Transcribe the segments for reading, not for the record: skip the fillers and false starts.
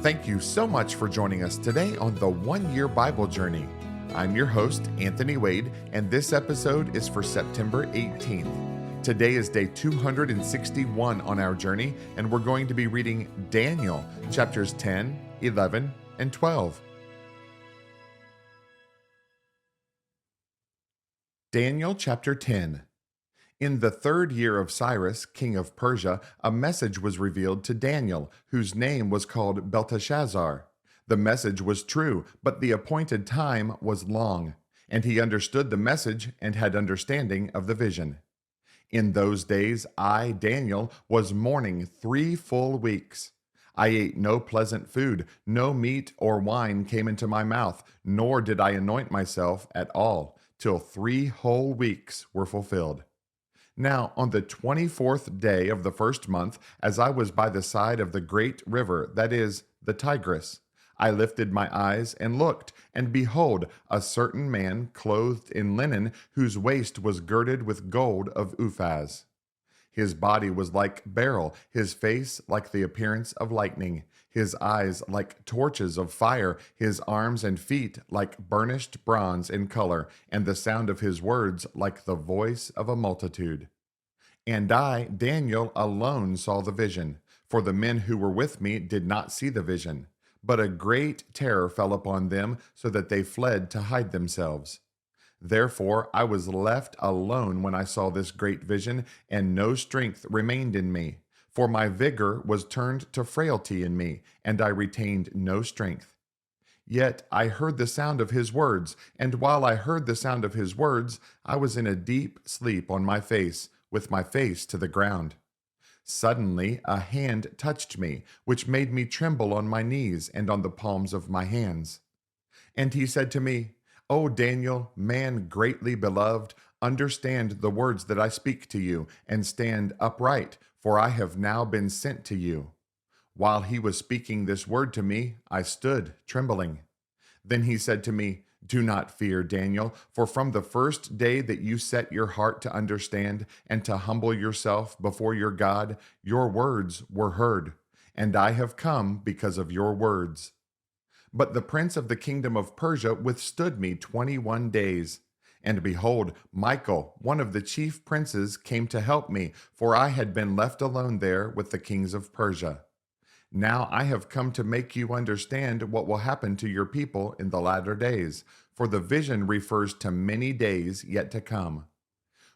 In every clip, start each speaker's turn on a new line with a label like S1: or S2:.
S1: Thank you so much for joining us today on the 1 Year Bible Journey. I'm your host, Anthony Wade, and this episode is for September 18th. Today is day 261 on our journey, and we're going to be reading Daniel chapters 10, 11, and 12. Daniel chapter 10. In the 3rd year of Cyrus, king of Persia, a message was revealed to Daniel, whose name was called Belteshazzar. The message was true, but the appointed time was long, and he understood the message and had understanding of the vision. In those days, I, Daniel, was mourning 3 full weeks. I ate no pleasant food, no meat or wine came into my mouth, nor did I anoint myself at all, till 3 whole weeks were fulfilled. Now, on the 24th day of the 1st month, as I was by the side of the great river, that is, the Tigris, I lifted my eyes and looked, and behold, a certain man clothed in linen, whose waist was girded with gold of Uphaz. His body was like beryl, his face like the appearance of lightning, his eyes like torches of fire, his arms and feet like burnished bronze in color, and the sound of his words like the voice of a multitude. And I, Daniel, alone saw the vision, for the men who were with me did not see the vision. But a great terror fell upon them, so that they fled to hide themselves. Therefore I was left alone when I saw this great vision, and no strength remained in me. For my vigor was turned to frailty in me, and I retained no strength. Yet I heard the sound of his words, and while I heard the sound of his words, I was in a deep sleep on my face, with my face to the ground. Suddenly a hand touched me, which made me tremble on my knees and on the palms of my hands. And he said to me, O Daniel, man greatly beloved, understand the words that I speak to you, and stand upright, for I have now been sent to you. While he was speaking this word to me, I stood trembling. Then he said to me, Do not fear, Daniel, for from the first day that you set your heart to understand and to humble yourself before your God, your words were heard, and I have come because of your words. But the prince of the kingdom of Persia withstood me 21 days. And behold, Michael, one of the chief princes, came to help me, for I had been left alone there with the kings of Persia. Now I have come to make you understand what will happen to your people in the latter days, for the vision refers to many days yet to come.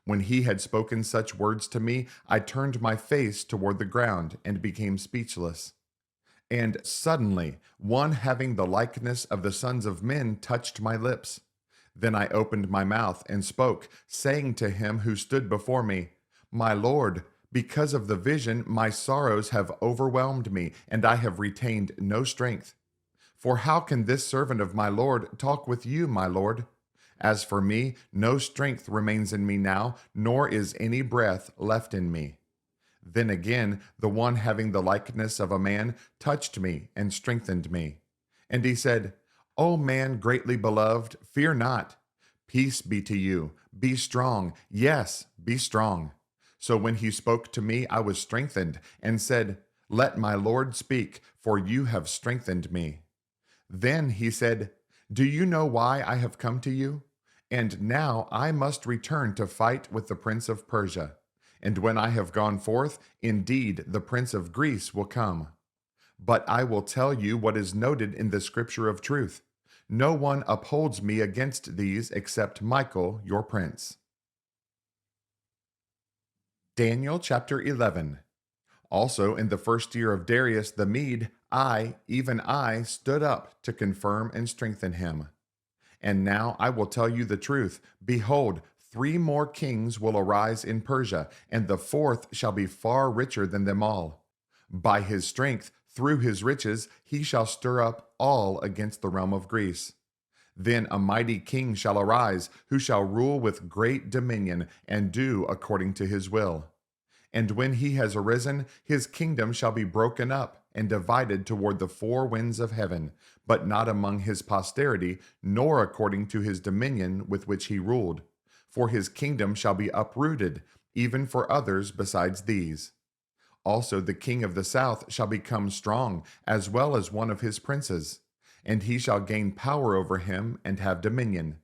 S1: When he had spoken such words to me, I turned my face toward the ground and became speechless. And suddenly one having the likeness of the sons of men touched my lips. Then I opened my mouth and spoke, saying to him who stood before me, My Lord, because of the vision, my sorrows have overwhelmed me, and I have retained no strength. For how can this servant of my Lord talk with you, my Lord? As for me, no strength remains in me now, nor is any breath left in me. Then again, the one having the likeness of a man touched me and strengthened me. And he said, O man greatly beloved, fear not. Peace be to you. Be strong. Yes, be strong. So when he spoke to me, I was strengthened, and said, Let my Lord speak, for you have strengthened me. Then he said, Do you know why I have come to you? And now I must return to fight with the prince of Persia. And when I have gone forth, indeed the prince of Greece will come. But I will tell you what is noted in the scripture of truth. No one upholds me against these except Michael, your prince. Daniel chapter 11. Also in the 1st year of Darius the Mede, even I, stood up to confirm and strengthen him. And now I will tell you the truth. Behold, 3 more kings will arise in Persia, and the 4th shall be far richer than them all. By his strength, through his riches, he shall stir up all against the realm of Greece. Then a mighty king shall arise, who shall rule with great dominion, and do according to his will. And when he has arisen, his kingdom shall be broken up and divided toward the 4 winds of heaven, but not among his posterity, nor according to his dominion with which he ruled. For his kingdom shall be uprooted, even for others besides these. Also, the king of the south shall become strong, as well as one of his princes, and he shall gain power over him and have dominion.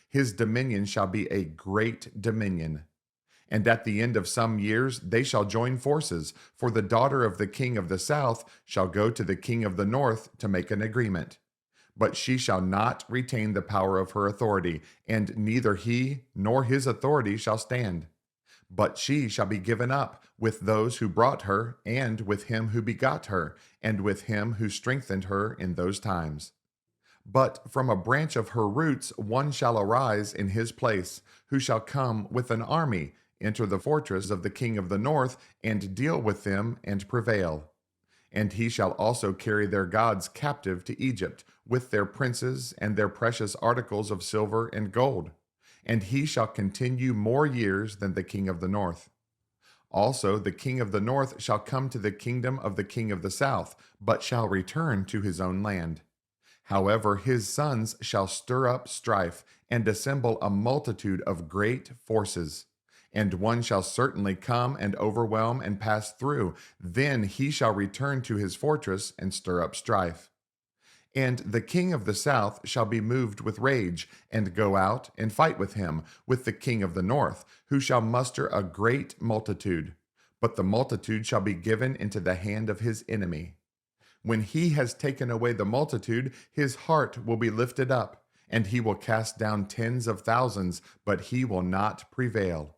S1: His dominion shall be a great dominion. And at the end of some years they shall join forces, for the daughter of the king of the south shall go to the king of the north to make an agreement. But she shall not retain the power of her authority, and neither he nor his authority shall stand. But she shall be given up with those who brought her, and with him who begot her, and with him who strengthened her in those times. But from a branch of her roots one shall arise in his place, who shall come with an army, enter the fortress of the king of the north, and deal with them and prevail. And he shall also carry their gods captive to Egypt, with their princes and their precious articles of silver and gold. And he shall continue more years than the king of the north. Also, the king of the north shall come to the kingdom of the king of the south, but shall return to his own land. However, his sons shall stir up strife and assemble a multitude of great forces. And one shall certainly come and overwhelm and pass through. Then he shall return to his fortress and stir up strife. And the king of the south shall be moved with rage, and go out and fight with him, with the king of the north, who shall muster a great multitude. But the multitude shall be given into the hand of his enemy. When he has taken away the multitude, his heart will be lifted up, and he will cast down tens of thousands, but he will not prevail.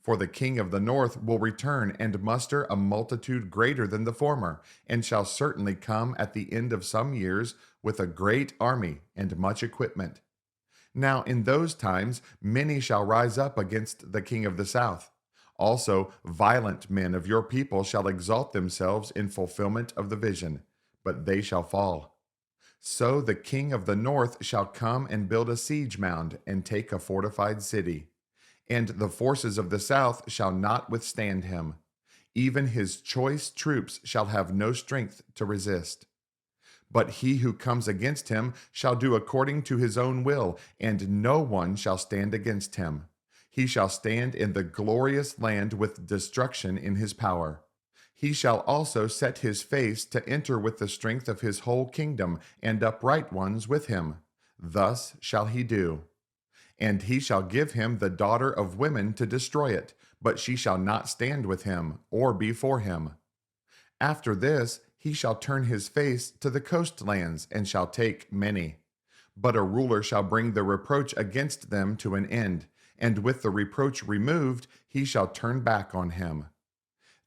S1: For the king of the north will return and muster a multitude greater than the former, and shall certainly come at the end of some years with a great army and much equipment. Now in those times many shall rise up against the king of the south. Also violent men of your people shall exalt themselves in fulfillment of the vision, but they shall fall. So the king of the north shall come and build a siege mound and take a fortified city. And the forces of the south shall not withstand him. Even his choice troops shall have no strength to resist. But he who comes against him shall do according to his own will, and no one shall stand against him. He shall stand in the glorious land with destruction in his power. He shall also set his face to enter with the strength of his whole kingdom, and upright ones with him. Thus shall he do. And he shall give him the daughter of women to destroy it, but she shall not stand with him, or be for him. After this, he shall turn his face to the coastlands, and shall take many. But a ruler shall bring the reproach against them to an end, and with the reproach removed, he shall turn back on him.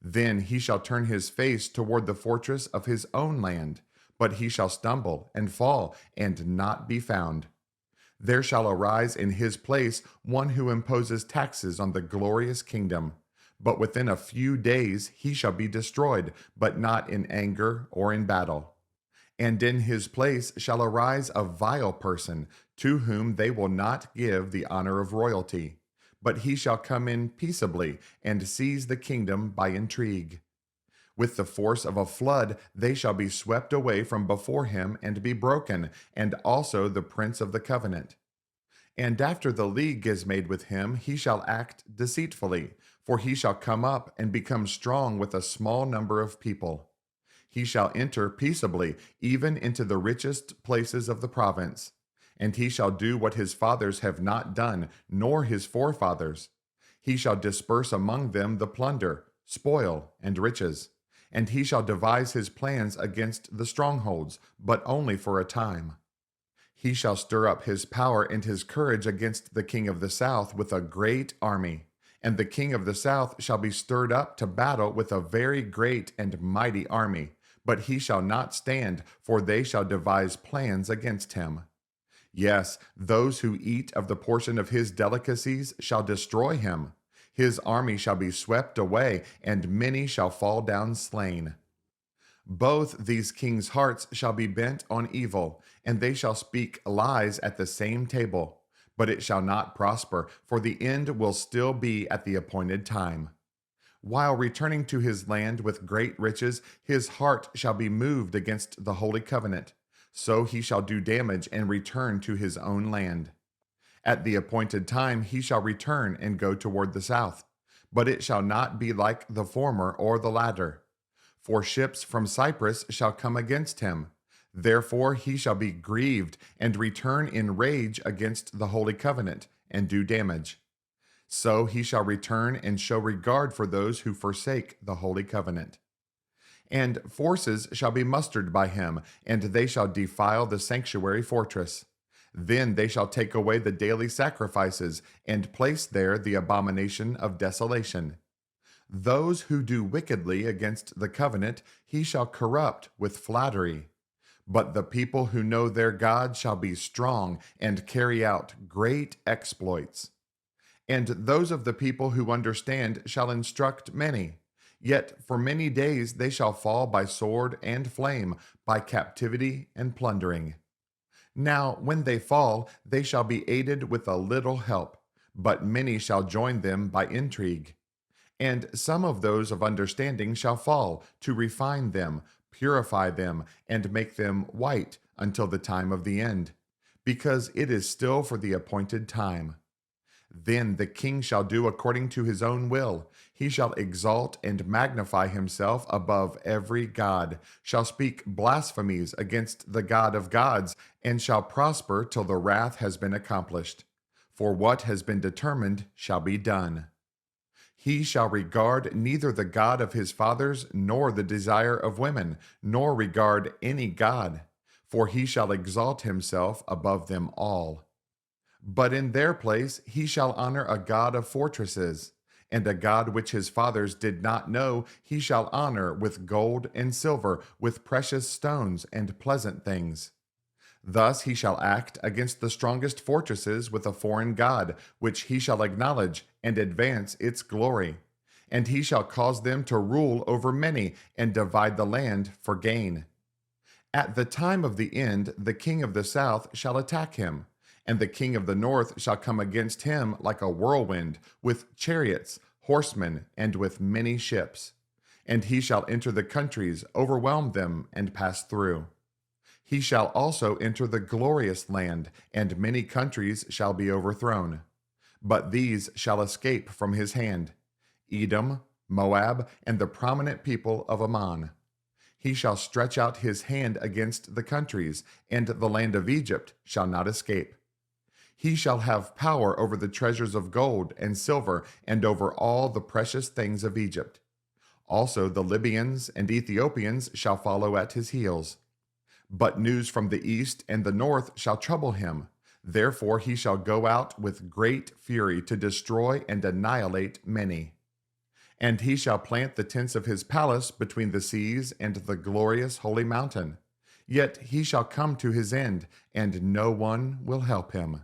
S1: Then he shall turn his face toward the fortress of his own land, but he shall stumble and fall, and not be found. There shall arise in his place one who imposes taxes on the glorious kingdom. But within a few days he shall be destroyed, but not in anger or in battle. And in his place shall arise a vile person, to whom they will not give the honor of royalty. But he shall come in peaceably, and seize the kingdom by intrigue. With the force of a flood they shall be swept away from before him and be broken, and also the prince of the covenant. And after the league is made with him, he shall act deceitfully, for he shall come up and become strong with a small number of people. He shall enter peaceably, even into the richest places of the province. And he shall do what his fathers have not done, nor his forefathers. He shall disperse among them the plunder, spoil, and riches. And he shall devise his plans against the strongholds, but only for a time. He shall stir up his power and his courage against the king of the south with a great army. And the king of the south shall be stirred up to battle with a very great and mighty army. But he shall not stand, for they shall devise plans against him. Yes, those who eat of the portion of his delicacies shall destroy him. His army shall be swept away, and many shall fall down slain. Both these kings' hearts shall be bent on evil, and they shall speak lies at the same table. But it shall not prosper, for the end will still be at the appointed time. While returning to his land with great riches, his heart shall be moved against the holy covenant. So he shall do damage and return to his own land. At the appointed time he shall return and go toward the south. But it shall not be like the former or the latter. For ships from Cyprus shall come against him. Therefore he shall be grieved and return in rage against the holy covenant and do damage. So he shall return and show regard for those who forsake the holy covenant. And forces shall be mustered by him, and they shall defile the sanctuary fortress. Then they shall take away the daily sacrifices, and place there the abomination of desolation. Those who do wickedly against the covenant he shall corrupt with flattery. But the people who know their God shall be strong and carry out great exploits. And those of the people who understand shall instruct many. Yet for many days they shall fall by sword and flame, by captivity and plundering. Now when they fall, they shall be aided with a little help, but many shall join them by intrigue. And some of those of understanding shall fall, to refine them, purify them, and make them white until the time of the end, because it is still for the appointed time. Then the king shall do according to his own will. He shall exalt and magnify himself above every god, shall speak blasphemies against the God of gods, and shall prosper till the wrath has been accomplished. For what has been determined shall be done. He shall regard neither the God of his fathers, nor the desire of women, nor regard any god, for he shall exalt himself above them all. But in their place he shall honor a God of fortresses, and a God which his fathers did not know he shall honor with gold and silver, with precious stones and pleasant things. Thus he shall act against the strongest fortresses with a foreign god, which he shall acknowledge and advance its glory. And he shall cause them to rule over many, and divide the land for gain. At the time of the end, the king of the south shall attack him, and the king of the north shall come against him like a whirlwind, with chariots, horsemen, and with many ships. And he shall enter the countries, overwhelm them, and pass through. He shall also enter the glorious land, and many countries shall be overthrown. But these shall escape from his hand: Edom, Moab, and the prominent people of Ammon. He shall stretch out his hand against the countries, and the land of Egypt shall not escape. He shall have power over the treasures of gold and silver, and over all the precious things of Egypt. Also the Libyans and Ethiopians shall follow at his heels. But news from the east and the north shall trouble him. Therefore he shall go out with great fury to destroy and annihilate many. And he shall plant the tents of his palace between the seas and the glorious holy mountain. Yet he shall come to his end, and no one will help him.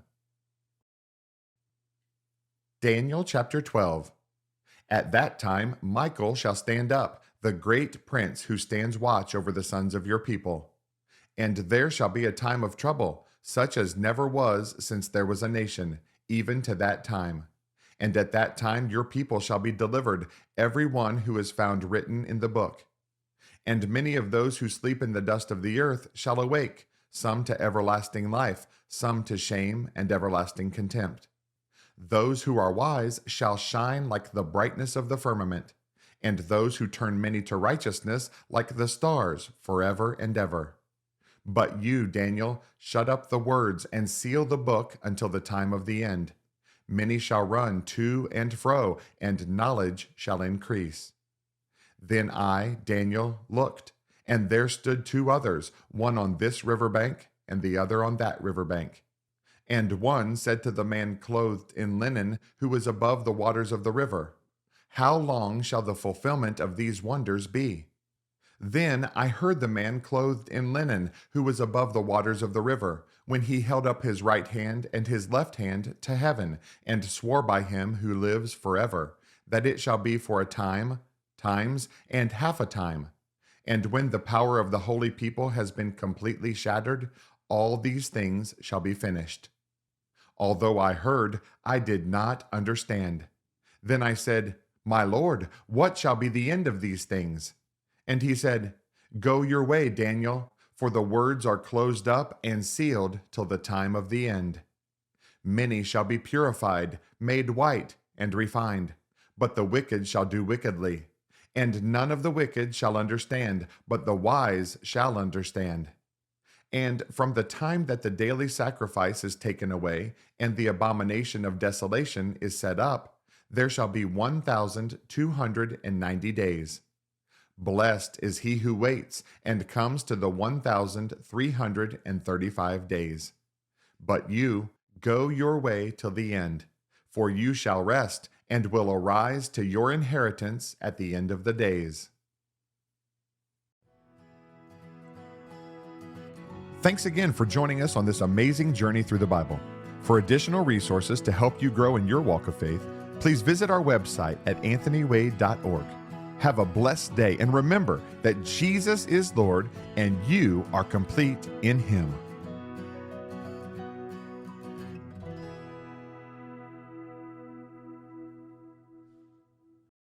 S1: Daniel chapter 12. At that time Michael shall stand up, the great prince who stands watch over the sons of your people. And there shall be a time of trouble, such as never was since there was a nation, even to that time. And at that time your people shall be delivered, every one who is found written in the book. And many of those who sleep in the dust of the earth shall awake, some to everlasting life, some to shame and everlasting contempt. Those who are wise shall shine like the brightness of the firmament, and those who turn many to righteousness like the stars forever and ever. But you, Daniel, shut up the words and seal the book until the time of the end. Many shall run to and fro, and knowledge shall increase. Then I, Daniel, looked, and there stood two others, one on this river bank, and the other on that river bank. And one said to the man clothed in linen, who was above the waters of the river, "How long shall the fulfillment of these wonders be?" Then I heard the man clothed in linen, who was above the waters of the river, when he held up his right hand and his left hand to heaven, and swore by him who lives forever, that it shall be for a time, times, and half a time. And when the power of the holy people has been completely shattered, all these things shall be finished. Although I heard, I did not understand. Then I said, "My Lord, what shall be the end of these things?" And he said, "Go your way, Daniel, for the words are closed up and sealed till the time of the end. Many shall be purified, made white, and refined, but the wicked shall do wickedly. And none of the wicked shall understand, but the wise shall understand. And from the time that the daily sacrifice is taken away, and the abomination of desolation is set up, there shall be 1,290 days. Blessed is he who waits, and comes to the 1,335 days. But you, go your way till the end, for you shall rest, and will arise to your inheritance at the end of the days. Thanks again for joining us on this amazing journey through the Bible. For additional resources to help you grow in your walk of faith, please visit our website at anthonywade.org. Have a blessed day, and remember that Jesus is Lord and you are complete in Him.